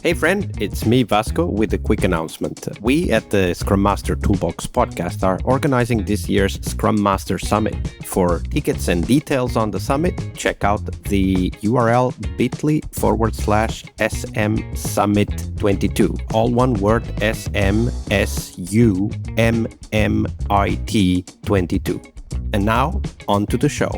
Hey friend, it's me Vasco with a quick announcement. We at the Scrum Master Toolbox podcast are organizing this year's Scrum Master Summit. For tickets and details on the summit, check out the URL bit.ly/SM Summit 22. All one word, SMSUMMIT 22. And now, on to the show.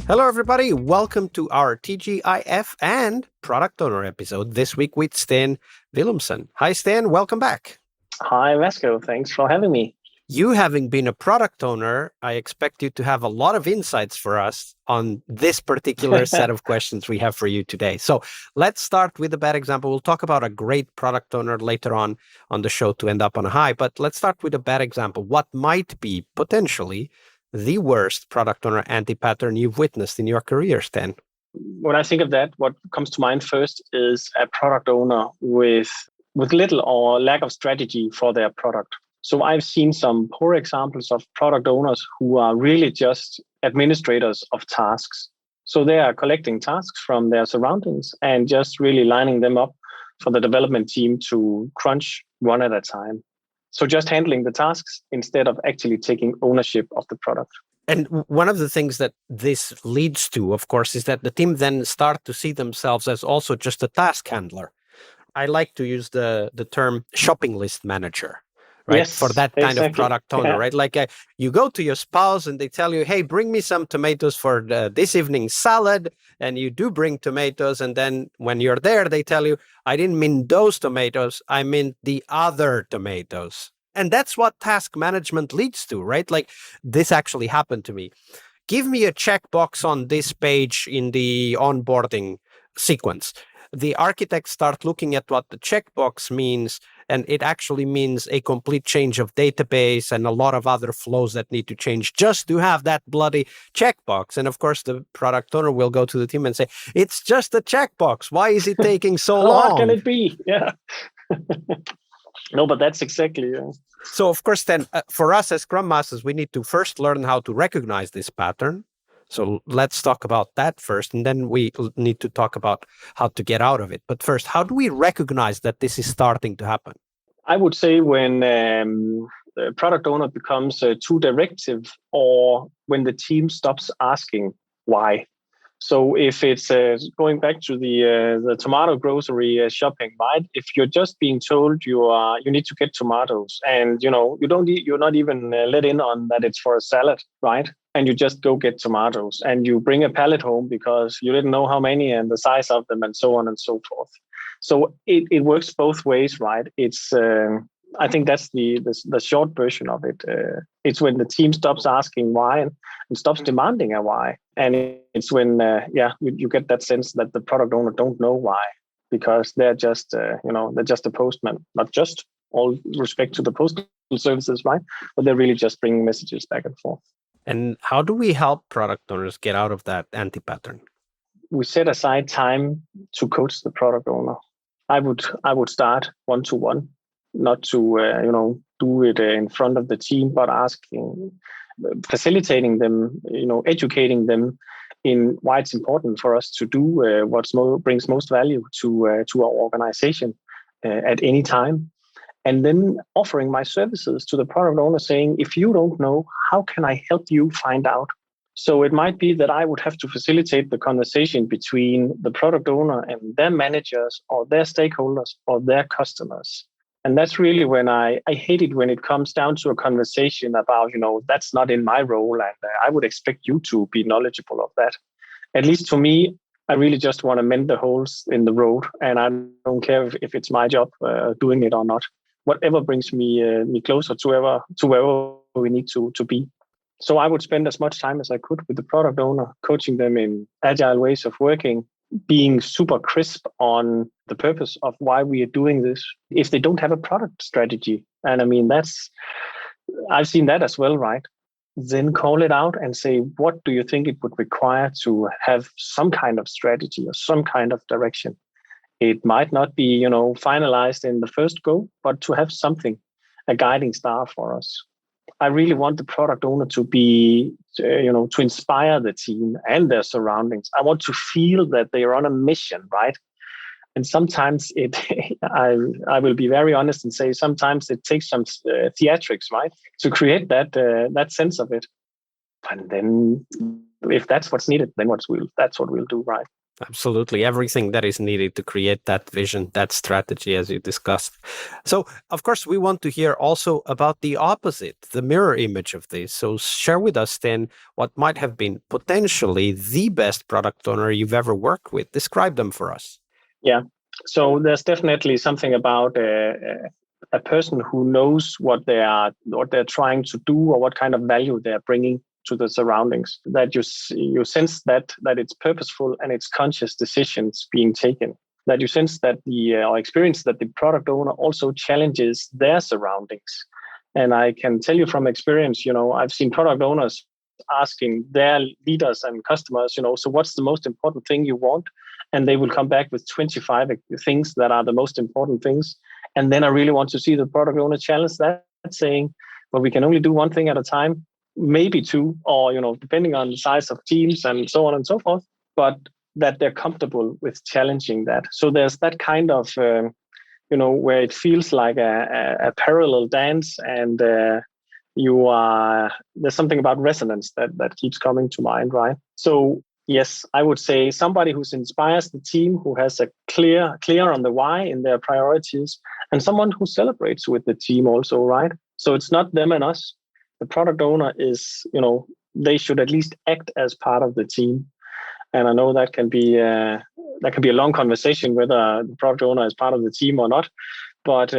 Hello, everybody. Welcome to our TGIF and Product Owner episode this week with Steen Villumsen. Hi, Steen. Welcome back. Hi, Vasco. Thanks for having me. You having been a product owner, I expect you to have a lot of insights for us on this particular set of questions we have for you today. So let's start with a bad example. We'll talk about a great product owner later on the show to end up on a high, but let's start with a bad example. What might be potentially the worst product owner anti-pattern you've witnessed in your career, Stan? When I think of that, what comes to mind first is a product owner with little or lack of strategy for their product. So I've seen some poor examples of product owners who are really just administrators of tasks. So they are collecting tasks from their surroundings and just really lining them up for the development team to crunch one at a time. So just handling the tasks instead of actually taking ownership of the product. And one of the things that this leads to, of course, is that the team then start to see themselves as also just a task handler. I like to use the term shopping list manager, right? Yes, for that kind exactly. of product owner, right? Like you go to your spouse and they tell you, hey, bring me some tomatoes for this evening's salad. And you do bring tomatoes. And then when you're there, they tell you, I didn't mean those tomatoes. I meant the other tomatoes. And that's what task management leads to, right? Like this actually happened to me. Give me a checkbox on this page in the onboarding sequence. The architects start looking at what the checkbox means, and it actually means a complete change of database and a lot of other flows that need to change just to have that bloody checkbox. And of course, the product owner will go to the team and say, it's just a checkbox. Why is it taking so long? How hard can it be? Yeah. No, but that's exactly. So, of course, then for us as Scrum Masters, we need to first learn how to recognize this pattern. So let's talk about that first, and then we need to talk about how to get out of it. But first, how do we recognize that this is starting to happen? I would say when the product owner becomes too directive, or when the team stops asking why. So if it's going back to the tomato grocery shopping, right? If you're just being told you need to get tomatoes, and you're not even let in on that it's for a salad, right? And you just go get tomatoes, and you bring a pallet home because you didn't know how many and the size of them, and so on and so forth. So it works both ways, right? It's I think that's the short version of it. It's when the team stops asking why and stops demanding a why. And it's when, you get that sense that the product owner don't know why, because they're just, they're just a postman, not just all respect to the postal services, right? But they're really just bringing messages back and forth. And how do we help product owners get out of that anti-pattern? We set aside time to coach the product owner. I would start one-to-one. Not to do it in front of the team, but facilitating them, educating them in why it's important for us to do what brings most value to our organization at any time, and then offering my services to the product owner, saying, if you don't know, how can I help you find out? So it might be that I would have to facilitate the conversation between the product owner and their managers or their stakeholders or their customers. And that's really when I hate it when it comes down to a conversation about, that's not in my role, and I would expect you to be knowledgeable of that. At least for me, I really just want to mend the holes in the road, and I don't care if it's my job doing it or not. Whatever brings me closer to wherever we need to be. So I would spend as much time as I could with the product owner, coaching them in agile ways of working, being super crisp on the purpose of why we are doing this. If they don't have a product strategy, and I mean, I've seen that as well, right? Then call it out and say, what do you think it would require to have some kind of strategy or some kind of direction? It might not be, finalized in the first go, but to have something, a guiding star for us. I really want the product owner to be, to inspire the team and their surroundings. I want to feel that they are on a mission, right? And sometimes I will be very honest and say sometimes it takes some theatrics, right, to create that sense of it. And then if that's what's needed, then that's what we'll do, right? Absolutely. Everything that is needed to create that vision, that strategy, as you discussed. So, of course, we want to hear also about the opposite, the mirror image of this. So share with us then what might have been potentially the best product owner you've ever worked with. Describe them for us. Yeah. So there's definitely something about a person who knows what they're trying to do or what kind of value they're bringing to the surroundings, that you sense that it's purposeful and it's conscious decisions being taken, that you sense that or experience that the product owner also challenges their surroundings. And I can tell you from experience, I've seen product owners asking their leaders and customers, so what's the most important thing you want? And they will come back with 25 things that are the most important things. And then I really want to see the product owner challenge that, saying, well, we can only do one thing at a time, maybe two, or, depending on the size of teams and so on and so forth, but that they're comfortable with challenging that. So there's that kind of, where it feels like a parallel dance, and there's something about resonance that keeps coming to mind, right? So yes, I would say somebody who inspires the team, who has a clear on the why in their priorities, and someone who celebrates with the team also, right? So it's not them and us. The product owner is, they should at least act as part of the team. And I know that can be a long conversation whether the product owner is part of the team or not, but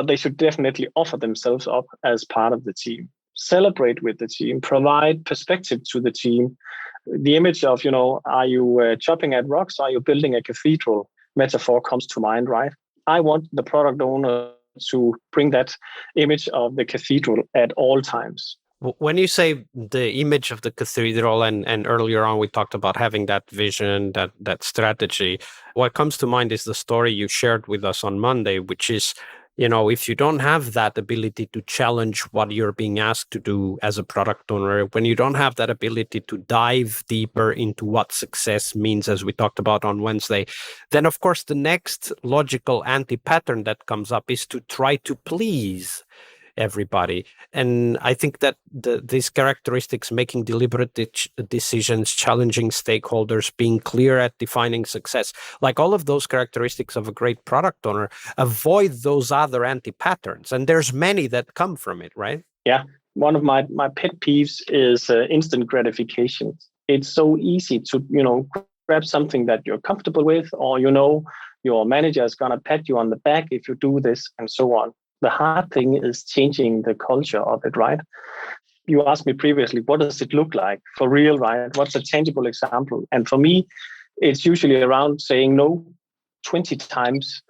they should definitely offer themselves up as part of the team, celebrate with the team, provide perspective to the team. The image of, are you chopping at rocks? Are you building a cathedral? Metaphor comes to mind, right? I want the product owner to bring that image of the cathedral at all times. When you say the image of the cathedral, and earlier on we talked about having that vision, that strategy, what comes to mind is the story you shared with us on Monday, which is, if you don't have that ability to challenge what you're being asked to do as a product owner, when you don't have that ability to dive deeper into what success means, as we talked about on Wednesday, then of course the next logical anti-pattern that comes up is to try to please everybody. And I think that these characteristics, making deliberate decisions, challenging stakeholders, being clear at defining success, like all of those characteristics of a great product owner, avoid those other anti-patterns. And there's many that come from it, right? Yeah. One of my pet peeves is instant gratification. It's so easy to, grab something that you're comfortable with, or, your manager is going to pat you on the back if you do this, and so on. The hard thing is changing the culture of it, right? You asked me previously, what does it look like for real, right? What's a tangible example? And for me, it's usually around saying no 20 times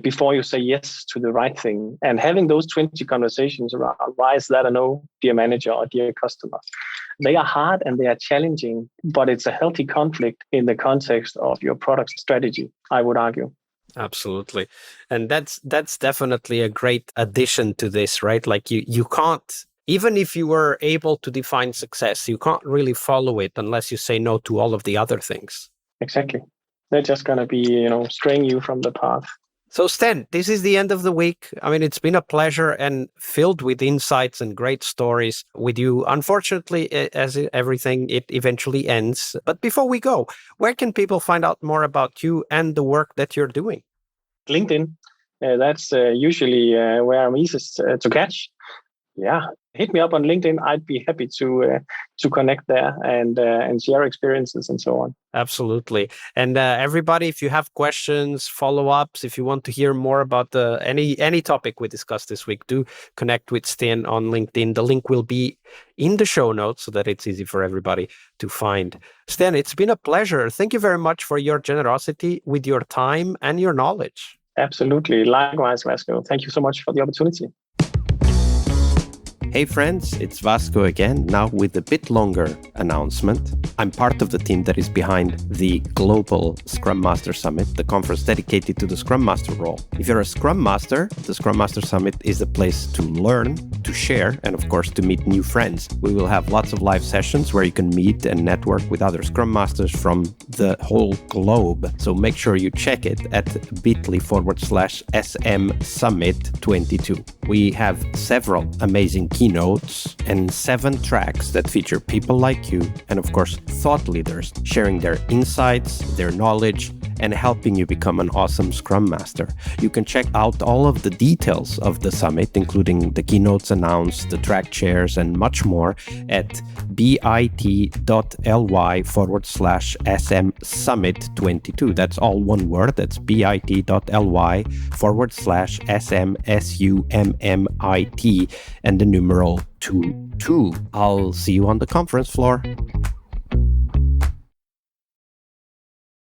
before you say yes to the right thing. And having those 20 conversations around, why is that a no, dear manager or dear customer? They are hard and they are challenging, but it's a healthy conflict in the context of your product strategy, I would argue. Absolutely. And that's definitely a great addition to this, right? Like you can't, even if you were able to define success, you can't really follow it unless you say no to all of the other things. Exactly. They're just going to be, straying you from the path. So Steen, this is the end of the week. I mean, it's been a pleasure and filled with insights and great stories with you. Unfortunately, as everything, it eventually ends. But before we go, where can people find out more about you and the work that you're doing? LinkedIn. That's usually where I'm easiest to catch. Yeah, hit me up on LinkedIn. I'd be happy to connect there and share experiences and so on. Absolutely. And everybody, if you have questions, follow-ups, if you want to hear more about any topic we discussed this week, do connect with Steen on LinkedIn. The link will be in the show notes so that it's easy for everybody to find. Steen, it's been a pleasure. Thank you very much for your generosity with your time and your knowledge. Absolutely. Likewise, Vasco. Thank you so much for the opportunity. Hey friends, it's Vasco again, now with a bit longer announcement. I'm part of the team that is behind the Global Scrum Master Summit, the conference dedicated to the Scrum Master role. If you're a Scrum Master, the Scrum Master Summit is a place to learn, to share, and of course to meet new friends. We will have lots of live sessions where you can meet and network with other Scrum Masters from the whole globe. So make sure you check it at bit.ly/SM Summit 22. We have several amazing keynotes and 7 tracks that feature people like you and of course thought leaders sharing their insights, their knowledge, and helping you become an awesome Scrum Master. You can check out all of the details of the summit, including the keynotes announced, the track chairs, and much more at bit.ly/SM Summit 22. That's all one word. That's bit.ly/SM SUMMIT and the numeral 22. I'll see you on the conference floor.